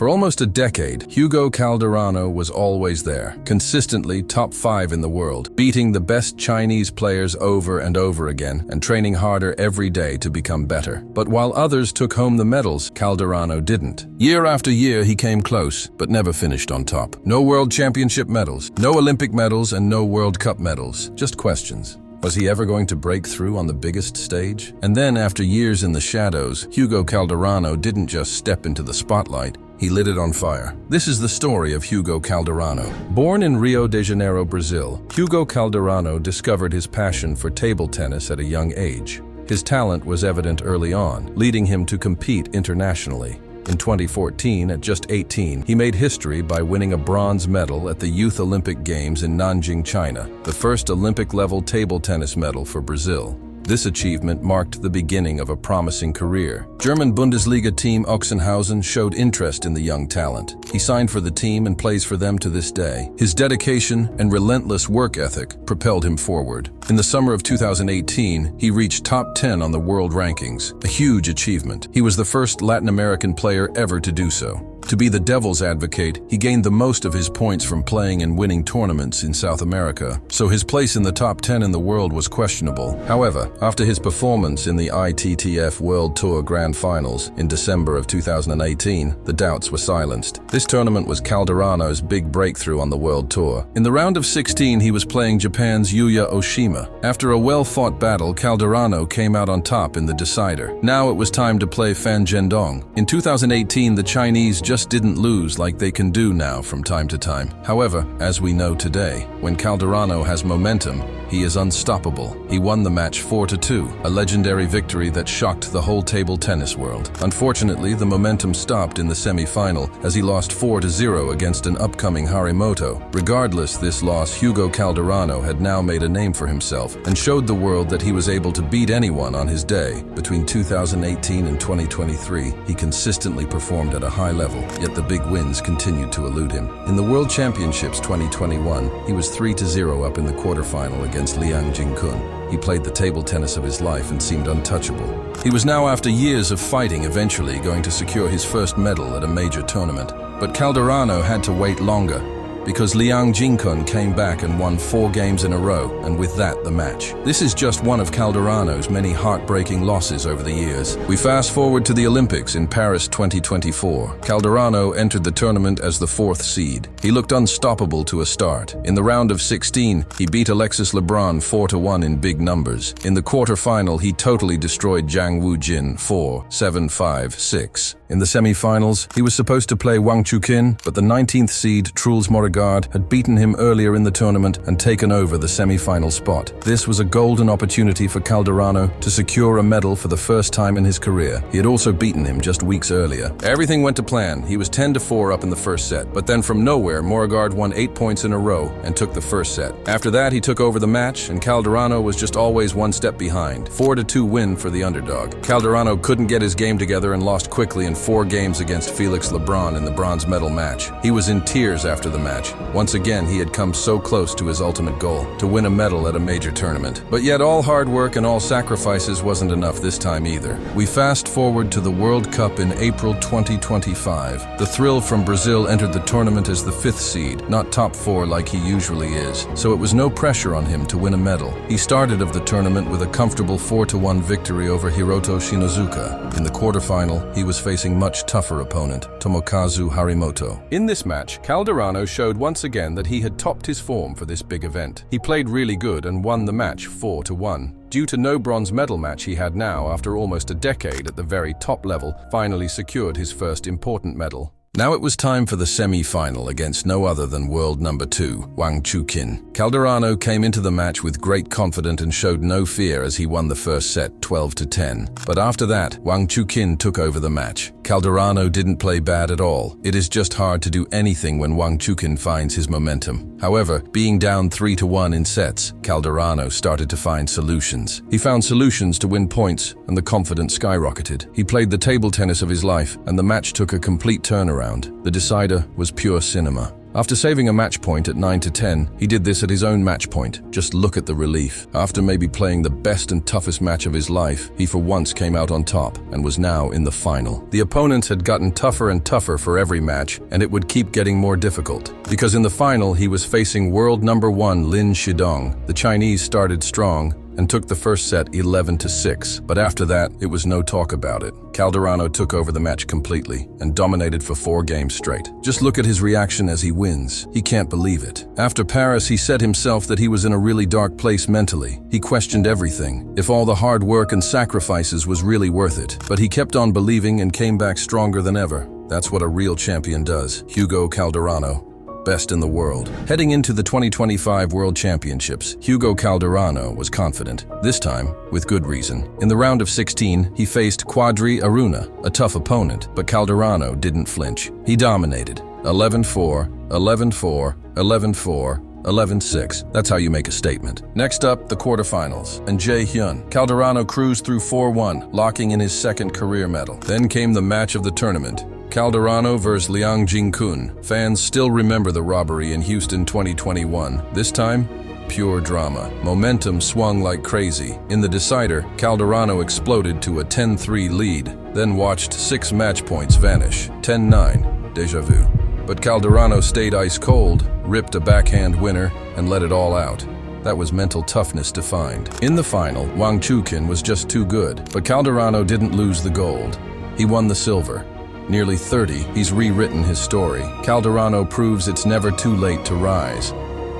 For almost a decade, Hugo Calderano was always there, consistently top 5 in the world, beating the best Chinese players over and over again and training harder every day to become better. But while others took home the medals, Calderano didn't. Year after year he came close, but never finished on top. No World Championship medals, no Olympic medals, and no World Cup medals. Just questions. Was he ever going to break through on the biggest stage? And then, after years in the shadows, Hugo Calderano didn't just step into the spotlight, he lit it on fire. This is the story of Hugo Calderano. Born in Rio de Janeiro, Brazil, Hugo Calderano discovered his passion for table tennis at a young age. His talent was evident early on, leading him to compete internationally. In 2014, at just 18, he made history by winning a bronze medal at the Youth Olympic Games in Nanjing, China, the first Olympic-level table tennis medal for Brazil. This achievement marked the beginning of a promising career. German Bundesliga team Ochsenhausen showed interest in the young talent. He signed for the team and plays for them to this day. His dedication and relentless work ethic propelled him forward. In the summer of 2018, he reached top 10 on the world rankings, a huge achievement. He was the first Latin American player ever to do so. To be the devil's advocate, he gained the most of his points from playing and winning tournaments in South America, so his place in the top 10 in the world was questionable. However, after his performance in the ITTF World Tour Grand Finals in December of 2018, the doubts were silenced. This tournament was Calderano's big breakthrough on the World Tour. In the round of 16, he was playing Japan's Yuya Oshima. After a well-fought battle, Calderano came out on top in the decider. Now it was time to play Fan Zhendong. In 2018, the Chinese just didn't lose like they can do now from time to time. However, as we know today, when Calderano has momentum, he is unstoppable. He won the match 4-2, a legendary victory that shocked the whole table tennis world. Unfortunately, the momentum stopped in the semi-final as he lost 4-0 against an upcoming Harimoto. Regardless this loss, Hugo Calderano had now made a name for himself and showed the world that he was able to beat anyone on his day. Between 2018 and 2023, he consistently performed at a high level, yet the big wins continued to elude him. In the World Championships 2021, he was 3-0 up in the quarterfinal against Liang Jingkun. He played the table tennis of his life and seemed untouchable. He was now, after years of fighting, eventually going to secure his first medal at a major tournament. But Calderano had to wait longer, because Liang Jingkun came back and won 4 games in a row, and with that, the match. This is just one of Calderano's many heartbreaking losses over the years. We fast forward to the Olympics in Paris 2024. Calderano entered the tournament as the 4th seed. He looked unstoppable to a start. In the round of 16, he beat Alexis Lebrun 4-1 in big numbers. In the quarterfinal, he totally destroyed Zhang Wujin 4-7, 5-6. In the semi-finals, he was supposed to play Wang Chuqin, but the 19th seed Truls Moregard had beaten him earlier in the tournament and taken over the semi-final spot. This was a golden opportunity for Calderano to secure a medal for the first time in his career. He had also beaten him just weeks earlier. Everything went to plan. He was 10-4 up in the first set, but then from nowhere, Moregard won 8 points in a row and took the first set. After that, he took over the match, and Calderano was just always one step behind. 4-2 win for the underdog. Calderano couldn't get his game together and lost quickly in 4 games against Felix Lebrun in the bronze medal match. He was in tears after the match. Once again, he had come so close to his ultimate goal, to win a medal at a major tournament. But yet all hard work and all sacrifices wasn't enough this time either. We fast forward to the World Cup in April 2025. The Thrill from Brazil entered the tournament as the 5th seed, not top 4 like he usually is, so it was no pressure on him to win a medal. He started of the tournament with a comfortable 4-1 victory over Hiroto Shinozuka. In the quarterfinal, he was facing much tougher opponent, Tomokazu Harimoto. In this match, Calderano showed once again that he had topped his form for this big event. He played really good and won the match 4-1. Due to no bronze medal match, he had now, after almost a decade at the very top level, finally secured his first important medal. Now it was time for the semi-final against no other than world number 2, Wang Chuqin. Calderano came into the match with great confidence and showed no fear as he won the first set 12-10. But after that, Wang Chuqin took over the match. Calderano didn't play bad at all. It is just hard to do anything when Wang Chuqin finds his momentum. However, being down 3-1 in sets, Calderano started to find solutions. He found solutions to win points, and the confidence skyrocketed. He played the table tennis of his life, and the match took a complete turnaround. The decider was pure cinema. After saving a match point at 9-10, he did this at his own match point. Just look at the relief. After maybe playing the best and toughest match of his life, he for once came out on top and was now in the final. The opponents had gotten tougher and tougher for every match, and it would keep getting more difficult. Because in the final, he was facing world number 1 Lin Shidong. The Chinese started strong and took the first set 11-6, but after that, it was no talk about it. Calderano took over the match completely and dominated for 4 games straight. Just look at his reaction as he wins. He can't believe it. After Paris, he said himself that he was in a really dark place mentally. He questioned everything, if all the hard work and sacrifices was really worth it. But he kept on believing and came back stronger than ever. That's what a real champion does. Hugo Calderano, best in the world. Heading into the 2025 World Championships, Hugo Calderano was confident, this time with good reason. In the round of 16, he faced Quadri Aruna, a tough opponent, but Calderano didn't flinch. He dominated. 11-4, 11-4, 11-4, 11-6. That's how you make a statement. Next up, the quarterfinals, and Jae Hyun. Calderano cruised through 4-1, locking in his 2nd career medal. Then came the match of the tournament, Calderano vs. Liang Jingkun. Fans still remember the robbery in Houston 2021. This time, pure drama. Momentum swung like crazy. In the decider, Calderano exploded to a 10-3 lead, then watched 6 match points vanish. 10-9, déjà vu. But Calderano stayed ice cold, ripped a backhand winner, and let it all out. That was mental toughness defined. In the final, Wang Chuqin was just too good, but Calderano didn't lose the gold. He won the silver. Nearly 30, he's rewritten his story. Calderano proves it's never too late to rise,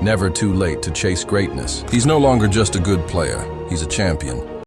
never too late to chase greatness. He's no longer just a good player, he's a champion.